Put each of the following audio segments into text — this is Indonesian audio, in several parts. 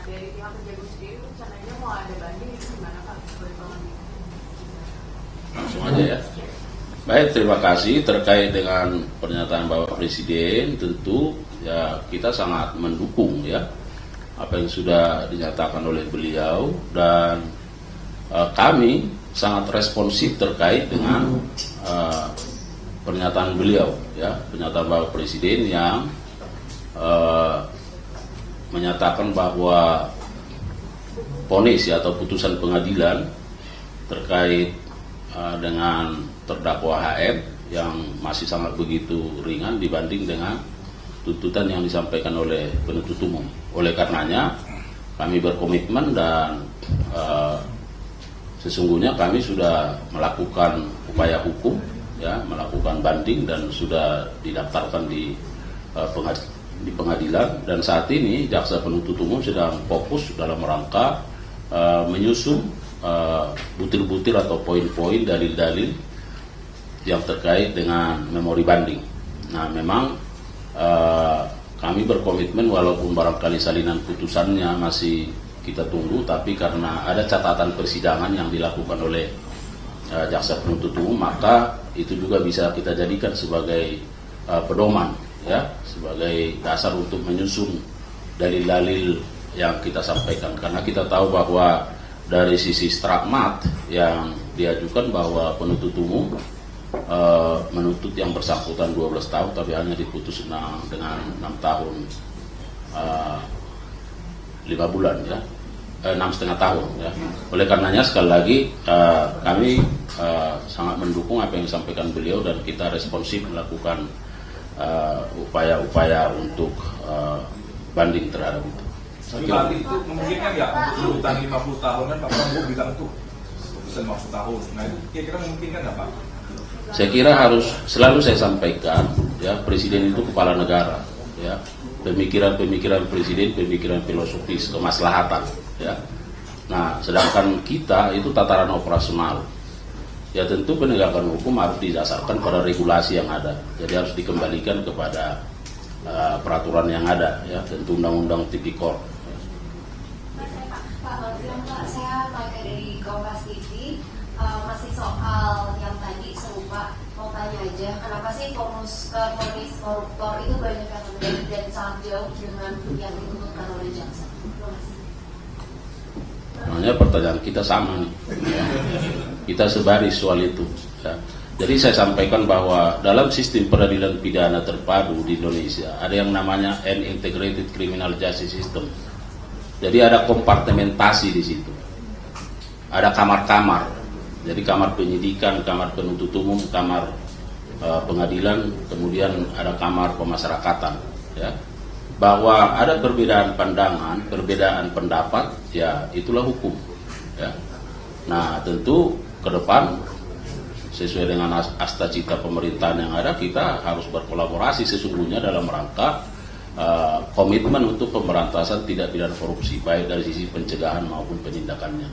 dari pihak Kejagung sendiri rencananya mau ada banding itu gimana Pak? Langsung aja ya. Baik, terima kasih. Terkait dengan pernyataan Bapak Presiden, tentu ya kita sangat mendukung ya apa yang sudah dinyatakan oleh beliau, dan kami sangat responsif terkait dengan pernyataan beliau ya, pernyataan Bapak Presiden yang menyatakan bahwa vonis ya, atau putusan pengadilan terkait dengan terdakwa HM yang masih sangat begitu ringan dibanding dengan tuntutan yang disampaikan oleh penuntut umum. Oleh karenanya kami berkomitmen dan sesungguhnya kami sudah melakukan upaya hukum ya, melakukan banding dan sudah didaftarkan di pengadilan, dan saat ini jaksa penuntut umum sedang fokus dalam rangka menyusun butir-butir atau poin-poin dalil-dalil yang terkait dengan memori banding. Nah, memang kami berkomitmen walaupun barangkali salinan putusannya masih kita tunggu, tapi karena ada catatan persidangan yang dilakukan oleh jaksa penuntut umum, maka itu juga bisa kita jadikan sebagai pedoman ya, sebagai dasar untuk menyusun dalil-dalil yang kita sampaikan. Karena kita tahu bahwa dari sisi stigmat yang diajukan bahwa penuntut umum menuntut yang bersangkutan 12 tahun tapi hanya diputus dengan 6 tahun 5 bulan ya, 6,5 tahun ya. Oleh karenanya sekali lagi kami sangat mendukung apa yang disampaikan beliau, dan kita responsif melakukan upaya-upaya untuk banding terhadap itu. Tapi Pak, itu memungkinkan nggak untuk tuntutan 50 tahun kan Pak Prabowo bilang tuh putusan 50 tahun. Nah itu kira-kira memungkinkan nggak Pak? Saya kira harus selalu saya sampaikan ya, presiden itu kepala negara ya, pemikiran presiden pemikiran filosofis kemaslahatan ya. Nah, sedangkan kita itu tataran operasional ya, tentu penegakan hukum harus didasarkan pada regulasi yang ada, jadi harus dikembalikan kepada peraturan yang ada ya, tentu undang-undang tipikor. Pak, saya pakai dari Kompas TV, masih soal yang tadi serupa, mau tanya aja, kenapa sih vonis koruptor itu banyak yang terjadi dan sangat jauh dengan yang dituntutkan oleh jaksa? Namanya pertanyaan kita sama nih ya. Kita sebaris soal itu ya. Jadi saya sampaikan bahwa dalam sistem peradilan pidana terpadu di Indonesia ada yang namanya an integrated criminal justice system. Jadi ada kompartementasi di situ. Ada kamar-kamar. Jadi kamar penyidikan, kamar penuntut umum, kamar pengadilan, kemudian ada kamar pemasyarakatan. Ya. Bahwa ada perbedaan pandangan, perbedaan pendapat, ya itulah hukum. Ya. Nah, tentu ke depan sesuai dengan asta cita pemerintahan yang ada, kita harus berkolaborasi sesungguhnya dalam rangka komitmen untuk pemberantasan tindak pidana korupsi, baik dari sisi pencegahan maupun penindakannya.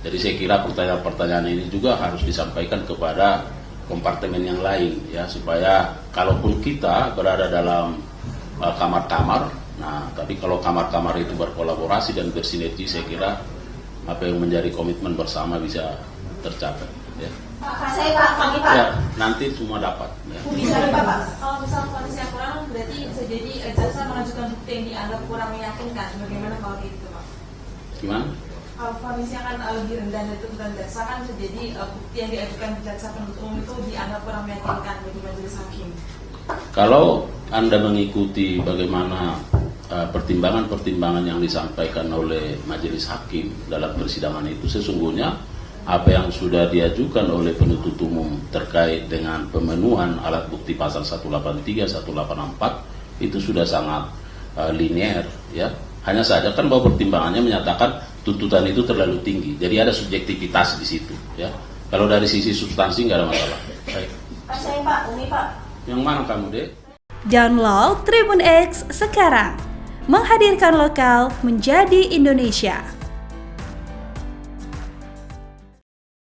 Jadi saya kira pertanyaan-pertanyaan ini juga harus disampaikan kepada kompartemen yang lain ya, supaya kalaupun kita berada dalam kamar-kamar, nah tapi kalau kamar-kamar itu berkolaborasi dan bersinergi, saya kira apa yang menjadi komitmen bersama bisa tercapai ya. Pak, Ya, nanti semua dapat ya. Bisa Pak, kalau misal vonis yang kurang berarti bisa jadi jaksa mengajukan bukti yang dianggap kurang meyakinkan. Bagaimana kalau gitu Pak? Gimana? Kalau vonisnya kan lebih rendah dari tuntutan jaksa, kan bisa jadi bukti yang diajukan jaksa penuntut umum itu dianggap kurang meyakinkan bagi majelis hakim. Kalau Anda mengikuti bagaimana pertimbangan-pertimbangan yang disampaikan oleh majelis hakim dalam persidangan itu, sesungguhnya apa yang sudah diajukan oleh penuntut umum terkait dengan pemenuhan alat bukti pasal 183, 184 itu sudah sangat linear ya. Hanya saja kan bahwa pertimbangannya menyatakan tuntutan itu terlalu tinggi, jadi ada subjektivitas di situ ya. Kalau dari sisi substansi nggak ada masalah. Baik. Pak, Umi Pak. Yang mana kamu, Dek? Download Tribun X sekarang, menghadirkan lokal menjadi Indonesia.